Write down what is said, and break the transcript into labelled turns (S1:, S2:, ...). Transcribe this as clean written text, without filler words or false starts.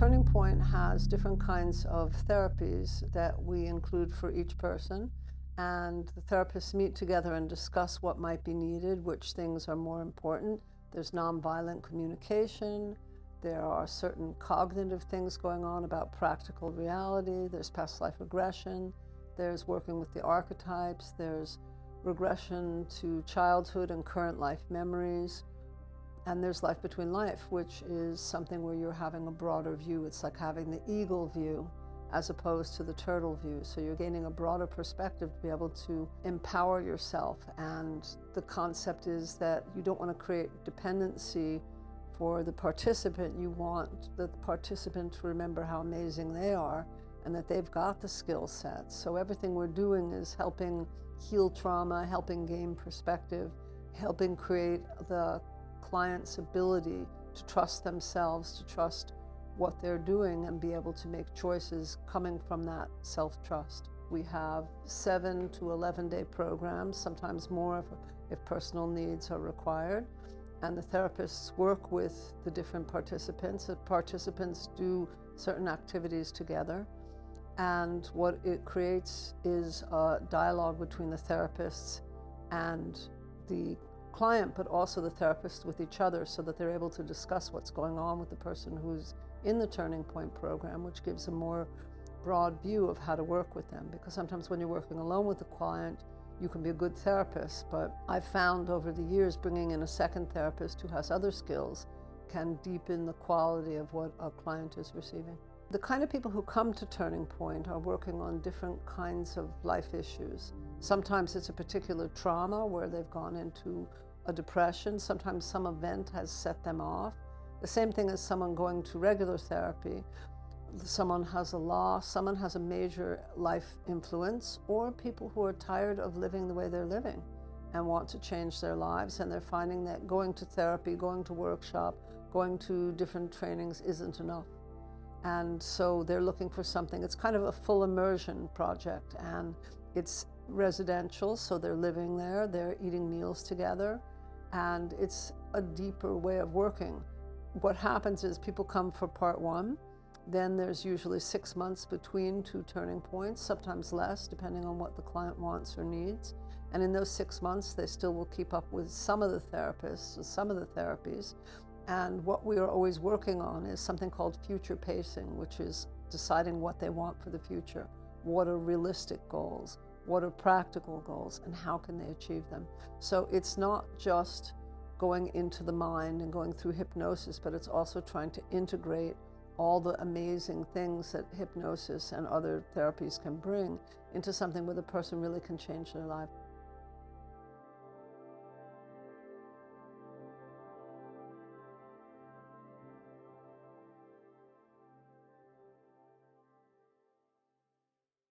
S1: Turning Point has different kinds of therapies that we include for each person, and the therapists meet together and discuss what might be needed, which things are more important. There's nonviolent communication, there are certain cognitive things going on about practical reality, there's past life regression, there's working with the archetypes, there's regression to childhood and current life memories. And there's life between life, which is something where you're having a broader view. It's like having the eagle view as opposed to the turtle view. So you're gaining a broader perspective to be able to empower yourself. And the concept is that you don't want to create dependency for the participant. You want the participant to remember how amazing they are and that they've got the skill set. So everything we're doing is helping heal trauma, helping gain perspective, helping create the client's ability to trust themselves, to trust what they're doing and be able to make choices coming from that self-trust. We have 7 to 11-day programs, sometimes more if personal needs are required. And the therapists work with the different participants. The participants do certain activities together. And what it creates is a dialogue between the therapists and the client, but also the therapist with each other, so that they're able to discuss what's going on with the person who's in the Turning Point program, which gives a more broad view of how to work with them. Because sometimes when you're working alone with the client, you can be a good therapist, but I've found over the years bringing in a second therapist who has other skills can deepen the quality of what a client is receiving. The kind of people who come to Turning Point are working on different kinds of life issues. Sometimes it's a particular trauma where they've gone into a depression. Sometimes some event has set them off. The same thing as someone going to regular therapy. Someone has a loss, someone has a major life influence, or people who are tired of living the way they're living and want to change their lives, and they're finding that going to therapy, going to workshop, going to different trainings isn't enough. And so they're looking for something. It's kind of a full immersion project, and it's residential, so they're living there, they're eating meals together, and it's a deeper way of working. What happens is people come for part 1, then there's usually 6 months between 2 turning points, sometimes less, depending on what the client wants or needs. And in those 6 months, they still will keep up with some of the therapists, some of the therapies. And what we are always working on is something called future pacing, which is deciding what they want for the future. What are realistic goals? What are practical goals? And how can they achieve them? So it's not just going into the mind and going through hypnosis, but it's also trying to integrate all the amazing things that hypnosis and other therapies can bring into something where the person really can change their life.